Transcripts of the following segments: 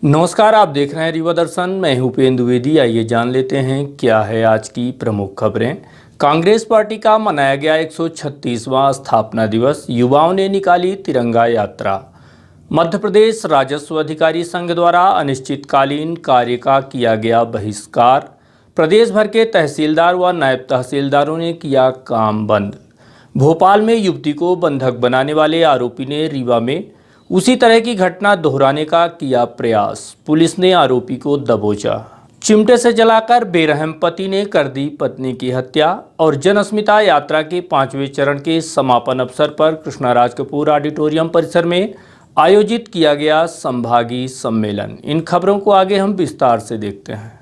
नमस्कार, आप देख रहे हैं रीवा दर्शन। मैं हूं उपेंद्र द्विवेदी। आइए जान लेते हैं क्या है आज की प्रमुख खबरें। कांग्रेस पार्टी का मनाया गया 136वां स्थापना दिवस, युवाओं ने निकाली तिरंगा यात्रा। मध्य प्रदेश राजस्व अधिकारी संघ द्वारा अनिश्चितकालीन कार्य का किया गया बहिष्कार। प्रदेश भर के तहसीलदार व नायब तहसीलदारों ने किया काम बंद। भोपाल में युवती को बंधक बनाने वाले आरोपी ने रीवा में उसी तरह की घटना दोहराने का किया प्रयास। पुलिस ने आरोपी को दबोचा। चिमटे से जलाकर बेरहम पति ने कर दी पत्नी की हत्या। और जनअस्मिता यात्रा के 5वें चरण के समापन अवसर पर कृष्णाराज कपूर ऑडिटोरियम परिसर में आयोजित किया गया संभागीय सम्मेलन। इन खबरों को आगे हम विस्तार से देखते हैं।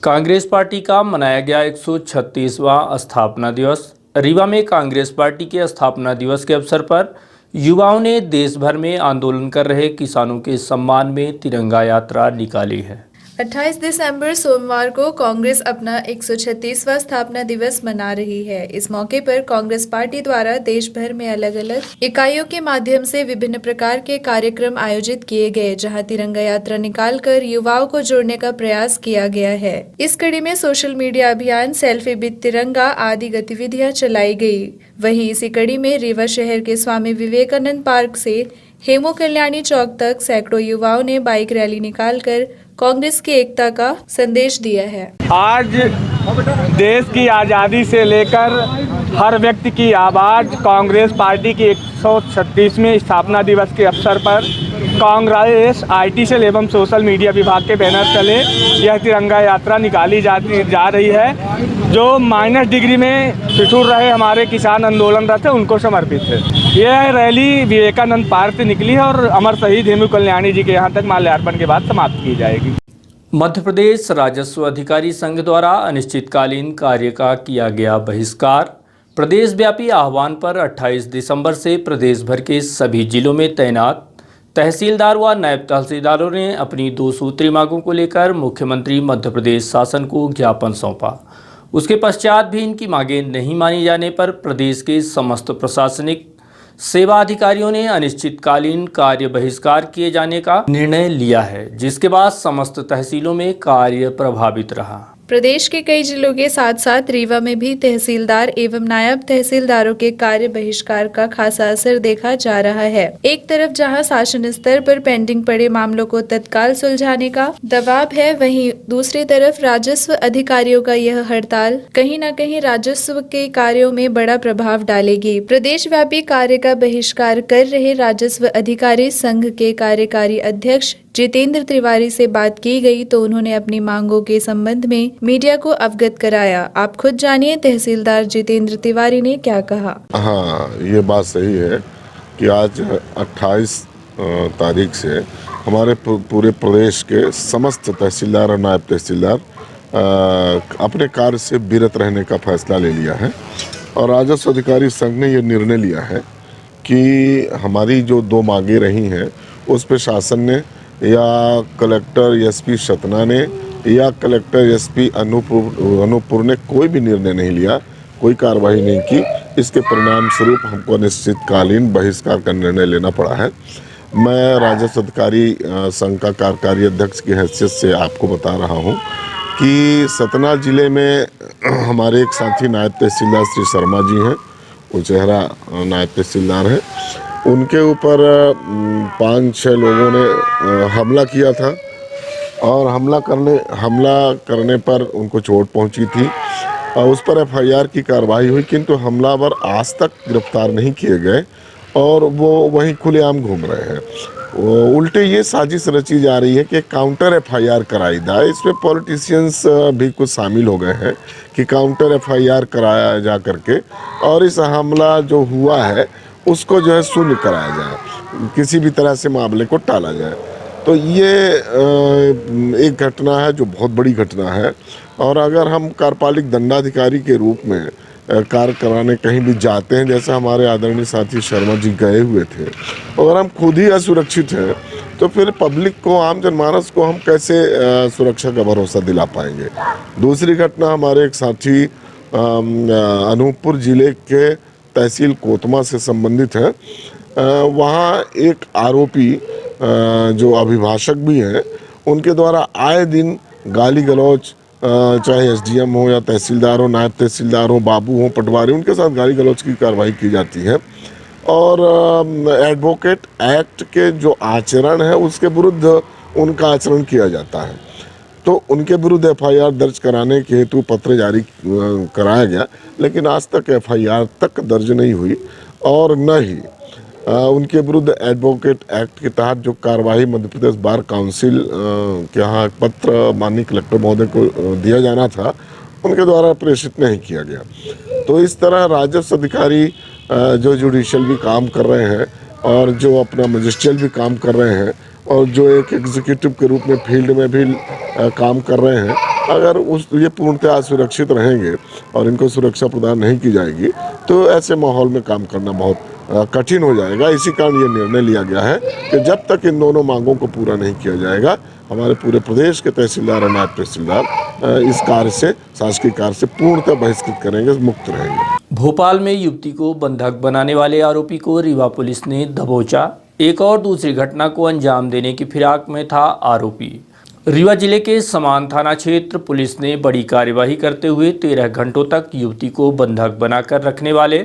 कांग्रेस पार्टी का मनाया गया 136वां स्थापना दिवस। रीवा में कांग्रेस पार्टी के स्थापना दिवस के अवसर पर युवाओं ने देश भर में आंदोलन कर रहे किसानों के सम्मान में तिरंगा यात्रा निकाली है। 28 दिसंबर सोमवार को कांग्रेस अपना 136वां स्थापना दिवस मना रही है। इस मौके पर कांग्रेस पार्टी द्वारा देश भर में अलग अलग इकाइयों के माध्यम से विभिन्न प्रकार के कार्यक्रम आयोजित किए गए, जहां तिरंगा यात्रा निकालकर युवाओं को जोड़ने का प्रयास किया गया है। इस कड़ी में सोशल मीडिया अभियान, सेल्फी विद तिरंगा आदि गतिविधियां चलाई गई। वहीं इसी कड़ी में रीवा शहर के स्वामी विवेकानंद पार्क से हेमू कल्याणी चौक तक सैकड़ों युवाओं ने बाइक रैली निकालकर कांग्रेस की एकता का संदेश दिया है। आज देश की आज़ादी से लेकर हर व्यक्ति की आवाज़ कांग्रेस पार्टी की 136वें स्थापना दिवस के अवसर पर कांग्रेस आईटी सेल एवं सोशल मीडिया विभाग के बैनर तले यह तिरंगा यात्रा निकाली जा रही है, जो माइनस डिग्री में ठिठुर रहे हमारे किसान आंदोलनरत है उनको समर्पित है। यह रैली विवेकानंद पार्क से निकली है और अमर शहीद हेमू कल्याणी जी के यहाँ तक माल्यार्पण के बाद समाप्त की जाएगी। मध्य प्रदेश राजस्व अधिकारी संघ द्वारा अनिश्चितकालीन कार्य का किया गया बहिष्कार। प्रदेश व्यापी आह्वान पर 28 दिसंबर से प्रदेश भर के सभी जिलों में तैनात तहसीलदार व नायब तहसीलदारों ने अपनी 2 सूत्री मांगों को लेकर मुख्यमंत्री मध्य प्रदेश शासन को ज्ञापन सौंपा। उसके पश्चात भी इनकी मांगें नहीं मानी जाने पर प्रदेश के समस्त प्रशासनिक सेवा अधिकारियों ने अनिश्चितकालीन कार्य बहिष्कार किए जाने का निर्णय लिया है, जिसके बाद समस्त तहसीलों में कार्य प्रभावित रहा। प्रदेश के कई जिलों के साथ साथ रीवा में भी तहसीलदार एवं नायब तहसीलदारों के कार्य बहिष्कार का खासा असर देखा जा रहा है। एक तरफ जहां शासन स्तर पर पेंडिंग पड़े मामलों को तत्काल सुलझाने का दबाव है, वहीं दूसरी तरफ राजस्व अधिकारियों का यह हड़ताल कहीं न कहीं राजस्व के कार्यों में बड़ा प्रभाव डालेगी। प्रदेश व्यापी कार्य का बहिष्कार कर रहे राजस्व अधिकारी संघ के कार्यकारी अध्यक्ष जितेंद्र तिवारी से बात की गई तो उन्होंने अपनी मांगों के संबंध में मीडिया को अवगत कराया। आप खुद जानिए तहसीलदार जितेंद्र तिवारी ने क्या कहा। हाँ, ये बात सही है कि आज 28 तारीख से हमारे पूरे प्रदेश के समस्त तहसीलदार और नायब तहसीलदार अपने कार्य से विरत रहने का फैसला ले लिया है। और राजस्व अधिकारी संघ ने ये निर्णय लिया है कि हमारी जो 2 मांगे रही हैं उस पर शासन ने या कलेक्टर एसपी सतना ने या कलेक्टर एसपी अनूपपुर ने कोई भी निर्णय नहीं लिया, कोई कार्रवाई नहीं की। इसके परिणाम स्वरूप हमको अनिश्चितकालीन बहिष्कार का निर्णय लेना पड़ा है। मैं राजस्व अधिकारी संघ का कार्यकारी अध्यक्ष की हैसियत से आपको बता रहा हूं कि सतना जिले में हमारे एक साथी नायब तहसीलदार श्री शर्मा जी हैं, उचेहरा नायब तहसीलदार हैं। उनके ऊपर 5-6 लोगों ने हमला किया था और हमला करने पर उनको चोट पहुंची थी और उस पर एफआईआर की कार्रवाई हुई, किंतु हमलावर आज तक गिरफ्तार नहीं किए गए और वो वहीं खुलेआम घूम रहे हैं। उल्टे ये साजिश रची जा रही है कि काउंटर एफआईआर कराई जाए। इसमें पॉलिटिशियंस भी कुछ शामिल हो गए हैं कि काउंटर एफआईआर कराया जा करके और इस हमला जो हुआ है उसको जो है शून्य कराया जाए, किसी भी तरह से मामले को टाला जाए। तो ये एक घटना है जो बहुत बड़ी घटना है। और अगर हम कार्यपालिक दंडाधिकारी के रूप में कार्य कराने कहीं भी जाते हैं, जैसे हमारे आदरणीय साथी शर्मा जी गए हुए थे, अगर हम खुद ही असुरक्षित हैं तो फिर पब्लिक को, आम जनमानस को हम कैसे सुरक्षा का भरोसा दिला पाएंगे। दूसरी घटना, हमारे एक साथी अनूपपुर जिले के तहसील कोतमा से संबंधित है। वहाँ एक आरोपी जो अभिभाषक भी हैं, उनके द्वारा आए दिन गाली गलौज, चाहे एसडीएम हो या तहसीलदार हो, नायब तहसीलदार हो, बाबू हो, पटवारी, उनके साथ गाली गलौज की कार्रवाई की जाती है। और एडवोकेट एक्ट के जो आचरण है उसके विरुद्ध उनका आचरण किया जाता है, तो उनके विरुद्ध एफआईआर दर्ज कराने के हेतु पत्र जारी कराया गया, लेकिन आज तक एफआईआर तक दर्ज नहीं हुई और न ही उनके विरुद्ध एडवोकेट एक्ट के तहत जो कार्रवाई मध्य प्रदेश बार काउंसिल के यहाँ पत्र माननीय कलेक्टर महोदय को दिया जाना था, उनके द्वारा प्रेषित नहीं किया गया। तो इस तरह राजस्व अधिकारी जो जुडिशियल भी काम कर रहे हैं और जो अपना मजिस्ट्रियल भी काम कर रहे हैं और जो एक एग्जीक्यूटिव के रूप में फील्ड में भी काम कर रहे हैं, अगर ये पूर्णतः सुरक्षित रहेंगे और इनको सुरक्षा प्रदान नहीं की जाएगी तो ऐसे माहौल में काम करना बहुत कठिन हो जाएगा। इसी कारण ये निर्णय लिया गया है कि जब तक इन दोनों मांगों को पूरा नहीं किया जाएगा, हमारे पूरे प्रदेश के तहसीलदार और नायब तहसीलदार इस कार्य से, शासकीय कार्य से पूर्णतः बहिष्कृत करेंगे, मुक्त रहेंगे। भोपाल में युवती को बंधक बनाने वाले आरोपी को रीवा पुलिस ने दबोचा। एक और दूसरी घटना को अंजाम देने की फिराक में था आरोपी। रीवा जिले के समान थाना क्षेत्र पुलिस ने बड़ी कार्यवाही करते हुए 13 घंटों तक युवती को बंधक बनाकर रखने वाले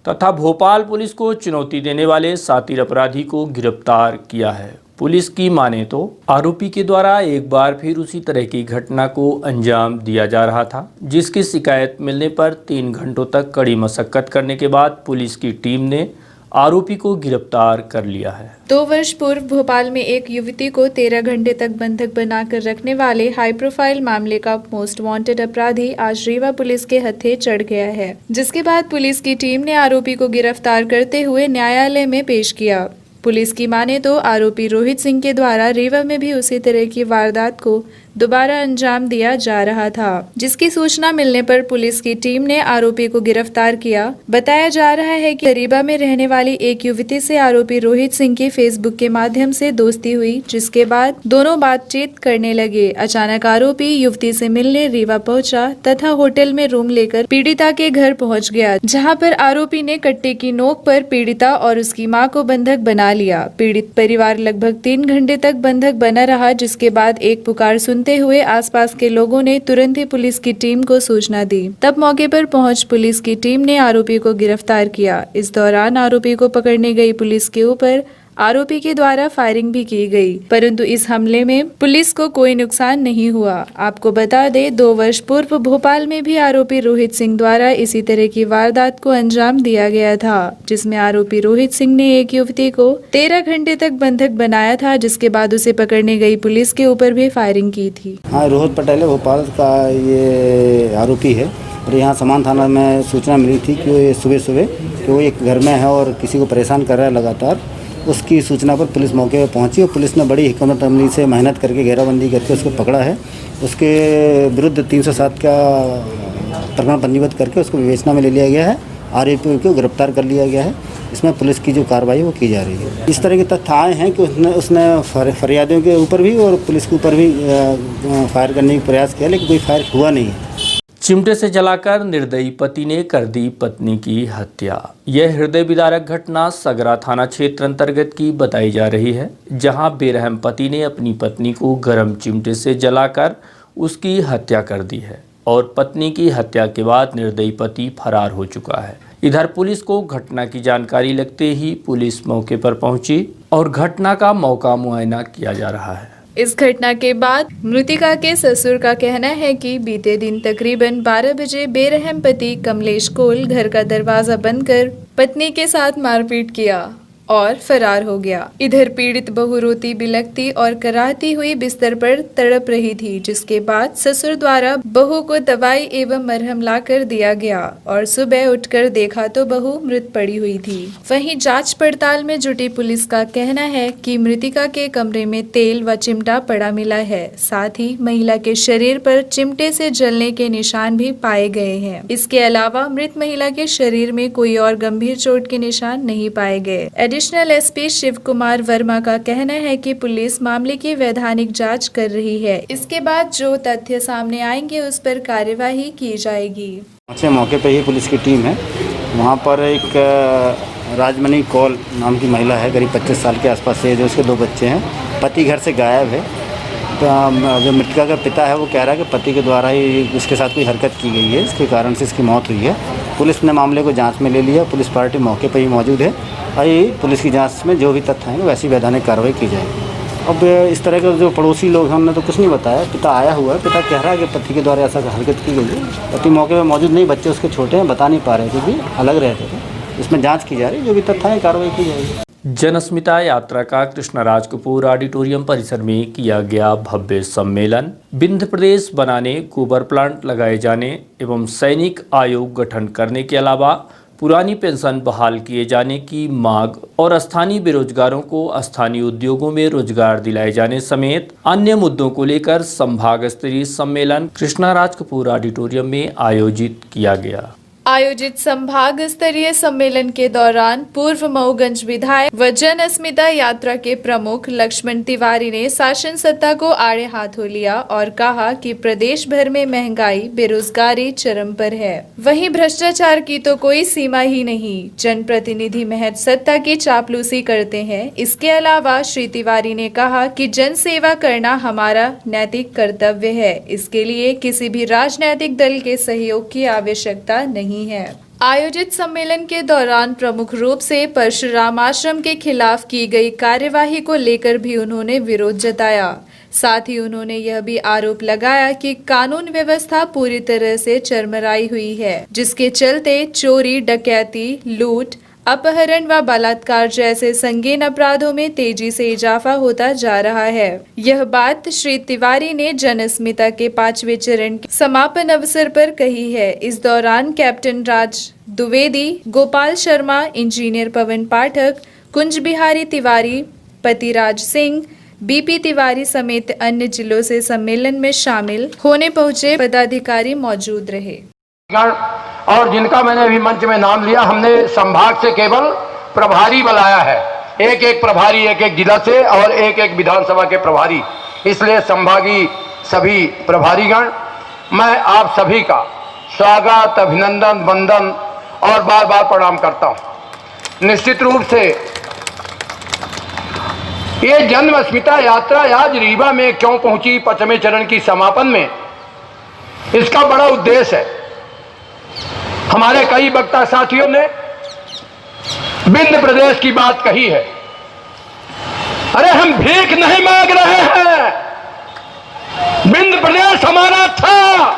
तथा भोपाल पुलिस को चुनौती देने वाले शातिर अपराधी को गिरफ्तार किया है। पुलिस की माने तो आरोपी के द्वारा एक बार फिर उसी तरह की घटना को अंजाम दिया जा रहा था, जिसकी शिकायत मिलने पर 3 घंटों तक कड़ी मशक्कत करने के बाद पुलिस की टीम ने आरोपी को गिरफ्तार कर लिया है। 2 वर्ष पूर्व भोपाल में एक युवती को 13 घंटे तक बंधक बनाकर रखने वाले हाई प्रोफाइल मामले का मोस्ट वांटेड अपराधी आज रीवा पुलिस के हत्थे चढ़ गया है, जिसके बाद पुलिस की टीम ने आरोपी को गिरफ्तार करते हुए न्यायालय में पेश किया। पुलिस की माने तो आरोपी रोहित सिंह के द्वारा रीवा में भी उसी तरह की वारदात को दोबारा अंजाम दिया जा रहा था, जिसकी सूचना मिलने पर पुलिस की टीम ने आरोपी को गिरफ्तार किया। बताया जा रहा है कि रीवा में रहने वाली एक युवती से आरोपी रोहित सिंह की फेसबुक के माध्यम से दोस्ती हुई, जिसके बाद दोनों बातचीत करने लगे। अचानक आरोपी युवती से मिलने रीवा पहुंचा तथा होटल में रूम लेकर पीड़िता के घर पहुंच गया, जहां पर आरोपी ने कट्टे की नोक पर पीड़िता और उसकी मां को बंधक बना लिया। पीड़ित परिवार लगभग 3 घंटे तक बंधक बना रहा, जिसके बाद एक पुकार सुनते हुए आसपास के लोगों ने तुरंत ही पुलिस की टीम को सूचना दी। तब मौके पर पहुंच पुलिस की टीम ने आरोपी को गिरफ्तार किया। इस दौरान आरोपी को पकड़ने गई पुलिस के ऊपर आरोपी के द्वारा फायरिंग भी की गई, परंतु इस हमले में पुलिस को कोई नुकसान नहीं हुआ। आपको बता दें, 2 वर्ष पूर्व भोपाल में भी आरोपी रोहित सिंह द्वारा इसी तरह की वारदात को अंजाम दिया गया था, जिसमें आरोपी रोहित सिंह ने एक युवती को 13 घंटे तक बंधक बनाया था, जिसके बाद उसे पकड़ने गई पुलिस के ऊपर भी फायरिंग की थी। हाँ, रोहित पटेल है, भोपाल का ये आरोपी है और यहाँ समान थाना में सूचना मिली थी कि सुबह कि वो एक घर में है और किसी को परेशान कर रहा है लगातार। उसकी सूचना पर पुलिस मौके पर पहुंची और पुलिस ने बड़ी हिकमत अमली से मेहनत करके घेराबंदी करके उसको पकड़ा है। उसके विरुद्ध 307 का प्रकरण पंजीबद्ध करके उसको विवेचना में ले लिया गया है। आरोपी को गिरफ्तार कर लिया गया है। इसमें पुलिस की जो कार्रवाई वो की जा रही है। इस तरह के तथ्य आए हैं कि उसने फरियादियों के ऊपर भी और पुलिस के ऊपर भी फायर करने का प्रयास किया, लेकिन कोई फायर हुआ नहीं है। चिमटे से जलाकर निर्दयी पति ने कर दी पत्नी की हत्या। यह हृदय विदारक घटना सगरा थाना क्षेत्र अंतर्गत की बताई जा रही है, जहां बेरहम पति ने अपनी पत्नी को गर्म चिमटे से जलाकर उसकी हत्या कर दी है और पत्नी की हत्या के बाद निर्दयी पति फरार हो चुका है। इधर पुलिस को घटना की जानकारी लगते ही पुलिस मौके पर पहुंची और घटना का मौका मुआयना किया जा रहा है। इस घटना के बाद मृतिका के ससुर का कहना है कि बीते दिन तकरीबन 12 बजे बेरहम पति कमलेश कोल घर का दरवाजा बंद कर पत्नी के साथ मारपीट किया और फरार हो गया। इधर पीड़ित बहू रोती बिलखती और कराहती हुई बिस्तर पर तड़प रही थी, जिसके बाद ससुर द्वारा बहू को दवाई एवं मरहम लाकर दिया गया और सुबह उठकर देखा तो बहू मृत पड़ी हुई थी। वहीं जांच पड़ताल में जुटी पुलिस का कहना है कि मृतिका के कमरे में तेल व चिमटा पड़ा मिला है। साथ ही महिला के शरीर पर चिमटे से जलने के निशान भी पाए गए हैं। इसके अलावा मृत महिला के शरीर में कोई और गंभीर चोट के निशान नहीं पाए गए। एडिशनल एसपी शिव कुमार वर्मा का कहना है कि पुलिस मामले की वैधानिक जांच कर रही है। इसके बाद जो तथ्य सामने आएंगे उस पर कार्यवाही की जाएगी। पहुँचे मौके पे ही पुलिस की टीम है। वहाँ पर एक राजमणि कौल नाम की महिला है, करीब 25 साल के आसपास है, जो उसके 2 बच्चे हैं। पति घर से गायब है। तो जो मृतका का पिता है वो कह रहा है कि पति के द्वारा ही उसके साथ कोई हरकत की गई है, इसके कारण से इसकी मौत हुई है। पुलिस ने मामले को जांच में ले लिया। पुलिस पार्टी मौके पर ही मौजूद है और ये पुलिस की जांच में जो भी तथ्य हैं वैसी वैधानिक कार्रवाई की जाएगी। अब इस तरह के जो पड़ोसी लोग हैं उन्होंने तो कुछ नहीं बताया। पिता आया हुआ है, पिता कह रहा है कि पति के द्वारा ऐसा हरकत की गई है। पति मौके पर मौजूद नहीं, बच्चे उसके छोटे हैं, बता नहीं पा रहे क्योंकि अलग रहते थे। इसमें जांच की जा रही है, जो भी तथ्य है कार्रवाई की जाएगी। जनस्मिता यात्रा का कृष्णराज कपूर ऑडिटोरियम परिसर में किया गया भव्य सम्मेलन। विंध्य प्रदेश बनाने, गोबर प्लांट लगाए जाने एवं सैनिक आयोग गठन करने के अलावा पुरानी पेंशन बहाल किए जाने की मांग और स्थानीय बेरोजगारों को स्थानीय उद्योगों में रोजगार दिलाए जाने समेत अन्य मुद्दों को लेकर संभाग स्तरीय सम्मेलन कृष्णराज कपूर ऑडिटोरियम में आयोजित किया गया। आयोजित संभाग स्तरीय सम्मेलन के दौरान पूर्व मऊगंज विधायक व जनस्मिता यात्रा के प्रमुख लक्ष्मण तिवारी ने शासन सत्ता को आड़े हाथों लिया और कहा कि प्रदेश भर में महंगाई, बेरोजगारी चरम पर है। वहीं भ्रष्टाचार की तो कोई सीमा ही नहीं। जनप्रतिनिधि महज सत्ता की चापलूसी करते हैं। इसके अलावा श्री तिवारी ने कहा कि जन सेवा करना हमारा नैतिक कर्तव्य है। इसके लिए किसी भी राजनैतिक दल के सहयोग की आवश्यकता नहीं है। आयोजित सम्मेलन के दौरान प्रमुख रूप से परशुराम आश्रम के खिलाफ की गई कार्यवाही को लेकर भी उन्होंने विरोध जताया। साथ ही उन्होंने यह भी आरोप लगाया कि कानून व्यवस्था पूरी तरह से चरमराई हुई है, जिसके चलते चोरी, डकैती, लूट, अपहरण व बलात्कार जैसे संगीन अपराधों में तेजी से इजाफा होता जा रहा है। यह बात श्री तिवारी ने जनस्मिता के 5वें चरण के समापन अवसर पर कही है। इस दौरान कैप्टन राज द्विवेदी, गोपाल शर्मा, इंजीनियर पवन पाठक, कुंज बिहारी तिवारी, पतिराज सिंह, बीपी तिवारी समेत अन्य जिलों से सम्मेलन में शामिल होने पहुंचे पदाधिकारी मौजूद रहे। और जिनका मैंने अभी मंच में नाम लिया, हमने संभाग से केवल प्रभारी बुलाया है, एक प्रभारी एक जिला से और एक विधानसभा के प्रभारी। इसलिए संभागीय सभी प्रभारीगण, मैं आप सभी का स्वागत, अभिनंदन, वंदन और बार बार प्रणाम करता हूं। निश्चित रूप से ये जनस्मिता यात्रा आज रीवा में क्यों पहुंची 5वें चरण की समापन में, इसका बड़ा उद्देश्य है। हमारे कई वक्ता साथियों ने विंध्य प्रदेश की बात कही है। अरे हम भीख नहीं मांग रहे हैं, विंध्य प्रदेश हमारा था,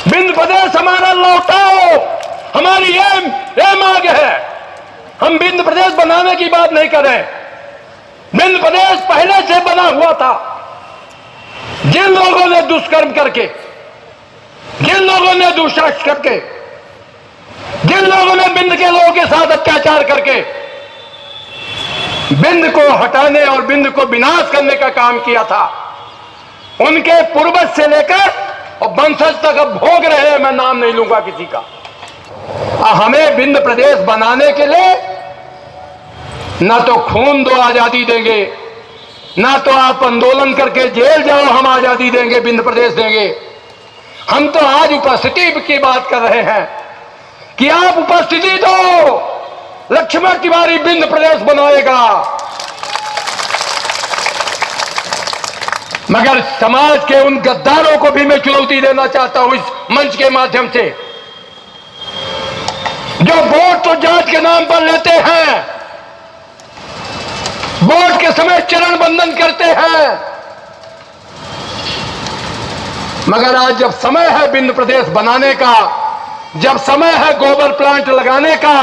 विंध्य प्रदेश हमारा लौटाओ, हमारी ये मांग है। हम विंध्य प्रदेश बनाने की बात नहीं कर रहे। विंध्य प्रदेश पहले से बना हुआ था। जिन लोगों ने दुष्कर्म करके, जिन लोगों ने दुष्कर्म करके, जिन लोगों ने विंध्य के लोगों के साथ अत्याचार करके विंध्य को हटाने और विंध्य को विनाश करने का काम किया था, उनके पूर्वज से लेकर और वंशज तक अब भोग रहे हैं। मैं नाम नहीं लूंगा किसी का। हमें विंध्य प्रदेश बनाने के लिए ना तो खून दो आजादी देंगे, ना तो आप आंदोलन करके जेल जाओ हम आजादी देंगे, विंध्य प्रदेश देंगे। हम तो आज उपस्थिति की बात कर रहे हैं कि आप उपस्थिति दो, लक्ष्मण तिवारी विंध्य प्रदेश बनाएगा। मगर समाज के उन गद्दारों को भी मैं चुनौती देना चाहता हूं इस मंच के माध्यम से, जो वोट तो जात के नाम पर लेते हैं, वोट के समय चरण बंदन करते हैं, मगर आज जब समय है विंध्य प्रदेश बनाने का, जब समय है गोबर प्लांट लगाने का,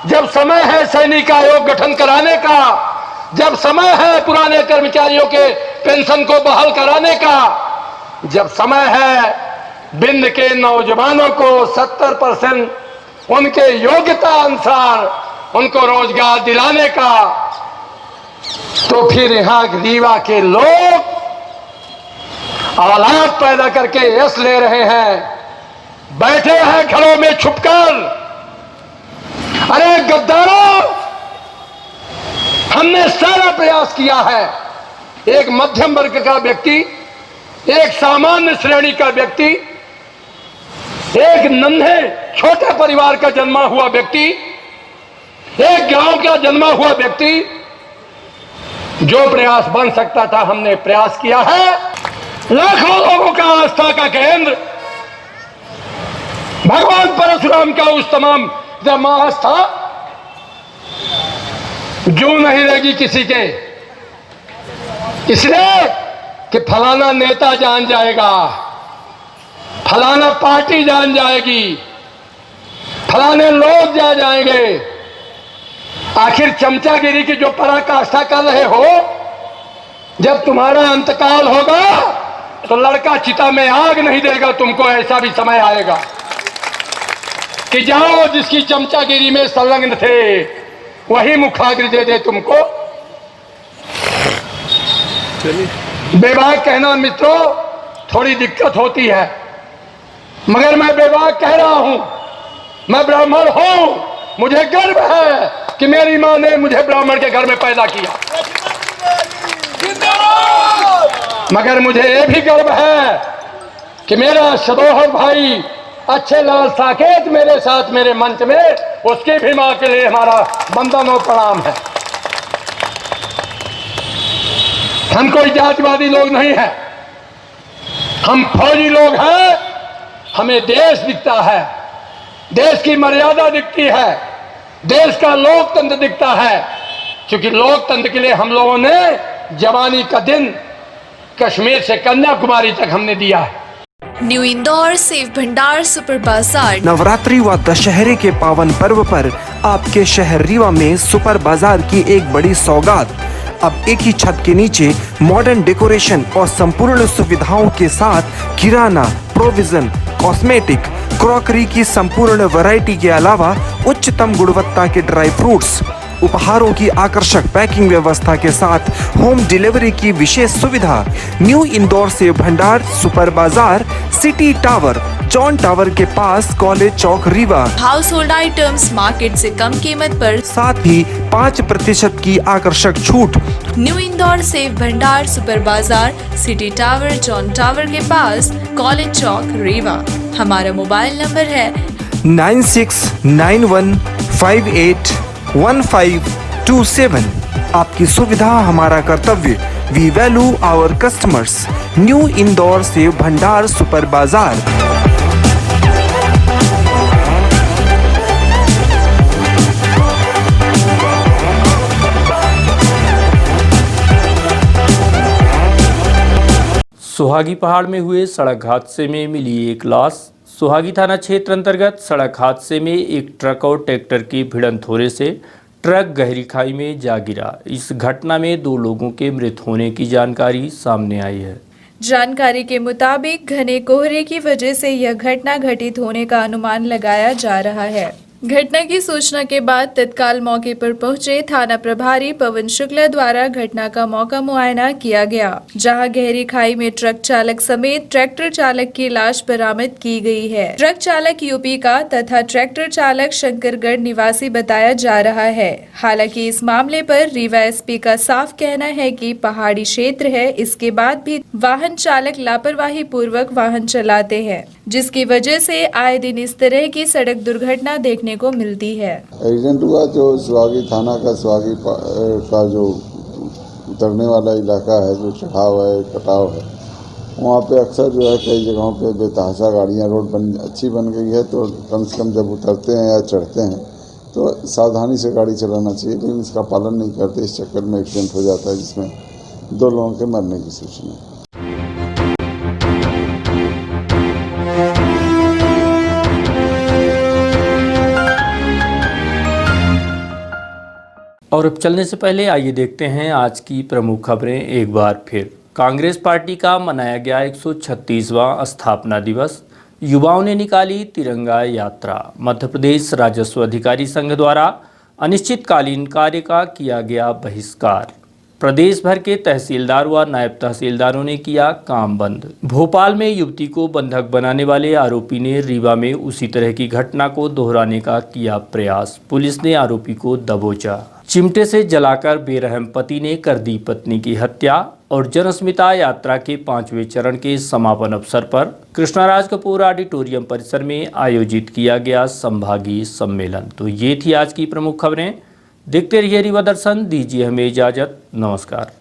जब समय है सैनिक आयोग गठन कराने का, जब समय है पुराने कर्मचारियों के पेंशन को बहाल कराने का, जब समय है विंध्य के नौजवानों को 70% उनके योग्यता अनुसार उनको रोजगार दिलाने का, तो फिर यहां रीवा के लोग आलात पैदा करके यश ले रहे हैं, बैठे हैं घरों में छुपकर। अरे गद्दारों, हमने सारा प्रयास किया है। एक मध्यम वर्ग का व्यक्ति, एक सामान्य श्रेणी का व्यक्ति, एक नन्हे छोटे परिवार का जन्मा हुआ व्यक्ति, एक गांव का जन्मा हुआ व्यक्ति, जो प्रयास बन सकता था हमने प्रयास किया है। लाखों लोगों का आस्था का केंद्र भगवान परशुराम का उस तमाम आस्था जो नहीं रहेगी किसी के, इसलिए कि फलाना नेता जान जाएगा, फलाना पार्टी जान जाएगी, फलाने लोग जा जाएंगे। आखिर चमचागिरी की जो पराकाष्ठा कर रहे हो, जब तुम्हारा अंतकाल होगा तो लड़का चिता में आग नहीं देगा तुमको। ऐसा भी समय आएगा कि जाओ जिसकी चमचागिरी में संलग्न थे वही मुखाग्र दे दे तुमको। बेबाक कहना मित्रों थोड़ी दिक्कत होती है, मगर मैं बेबाक कह रहा हूं। मैं ब्राह्मण हूं, मुझे गर्व है कि मेरी मां ने मुझे ब्राह्मण के घर में पैदा किया, मगर मुझे यह भी गर्व है कि मेरा सदोहर भाई अच्छे लाल साकेत मेरे साथ मेरे मंच में, उसकी भी मां के लिए हमारा वंदन और प्रणाम है। हम कोई जातिवादी लोग नहीं हैं, हम फौजी लोग हैं। हमें देश दिखता है, देश की मर्यादा दिखती है, देश का लोकतंत्र दिखता है, क्योंकि लोकतंत्र के लिए हम लोगों ने जवानी का दिन कश्मीर से कन्याकुमारी तक हमने दिया है। न्यू इंदौर सेव भंडार सुपर बाजार। नवरात्रि व दशहरे के पावन पर्व पर आपके शहर रीवा में सुपर बाजार की एक बड़ी सौगात। अब एक ही छत के नीचे मॉडर्न डेकोरेशन और संपूर्ण सुविधाओं के साथ किराना, प्रोविजन, कॉस्मेटिक, क्रॉकरी की संपूर्ण वैरायटी के अलावा उच्चतम गुणवत्ता के ड्राई फ्रूट्स, उपहारों की आकर्षक पैकिंग व्यवस्था के साथ होम डिलीवरी की विशेष सुविधा। न्यू इंदौर सेव भंडार super Bazar, city tower, John tower के पास, college Chowk, Rewa. Household items market से कम कीमत पर, साथ ही 5% की आकर्षक छूट। न्यू इंदौर सेव भंडार super Bazar, city tower, John tower के पास, कॉलेज चौक, रीवा। हमारा मोबाइल नंबर है 9691581527। आपकी सुविधा हमारा कर्तव्य। We value our customers. New Indore save भंडार सुपर बाजार। सुहागी पहाड़ में हुए सड़क हादसे में मिली एक लाश। सुहागी थाना क्षेत्र अंतर्गत सड़क हादसे में एक ट्रक और ट्रैक्टर की भिड़ंत होने से ट्रक गहरी खाई में जा गिरा। इस घटना में 2 लोगों के मृत होने की जानकारी सामने आई है। जानकारी के मुताबिक घने कोहरे की वजह से यह घटना घटित होने का अनुमान लगाया जा रहा है। घटना की सूचना के बाद तत्काल मौके पर पहुंचे थाना प्रभारी पवन शुक्ला द्वारा घटना का मौका मुआयना किया गया, जहां गहरी खाई में ट्रक चालक समेत ट्रैक्टर चालक की लाश बरामद की गई है। ट्रक चालक यूपी का तथा ट्रैक्टर चालक शंकरगढ़ निवासी बताया जा रहा है। हालांकि इस मामले पर रीवा एसपी का साफ कहना है कि पहाड़ी क्षेत्र है, इसके बाद भी वाहन चालक लापरवाही पूर्वक वाहन चलाते हैं, जिसकी वजह से आए दिन इस तरह की सड़क दुर्घटना देखने को मिलती है। एक्सीडेंट हुआ जो सुहागी थाना का सुहागी का जो उतरने वाला इलाका है, जो चढ़ाव है, कटाव है, वहाँ पे अक्सर जो है कई जगहों पे बेतहाशा गाड़ियाँ, रोड अच्छी बन गई है तो कम से कम जब उतरते हैं या चढ़ते हैं तो सावधानी से गाड़ी चलाना चाहिए, लेकिन इसका पालन नहीं करते। इस चक्कर में एक्सीडेंट हो जाता है, जिसमें 2 लोगों के मरने की सूचना है। और अब चलने से पहले आइए देखते हैं आज की प्रमुख खबरें एक बार फिर। कांग्रेस पार्टी का मनाया गया 136वां स्थापना दिवस। युवाओं ने निकाली तिरंगा यात्रा। मध्य प्रदेश राजस्व अधिकारी संघ द्वारा अनिश्चितकालीन कार्य का किया गया बहिष्कार। प्रदेश भर के तहसीलदार व नायब तहसीलदारों ने किया काम बंद। भोपाल में युवती को बंधक बनाने वाले आरोपी ने रीवा में उसी तरह की घटना को दोहराने का किया प्रयास। पुलिस ने आरोपी को दबोचा। चिमटे से जलाकर बेरहम पति ने कर दी पत्नी की हत्या और जनस्मिता यात्रा के 5वें चरण के समापन अवसर पर कृष्णराज कपूर ऑडिटोरियम परिसर में आयोजित किया गया संभागीय सम्मेलन। तो ये थी आज की प्रमुख खबरें। देखते रहिए रीवा दर्शन, दीजिए हमें इजाज़त। नमस्कार।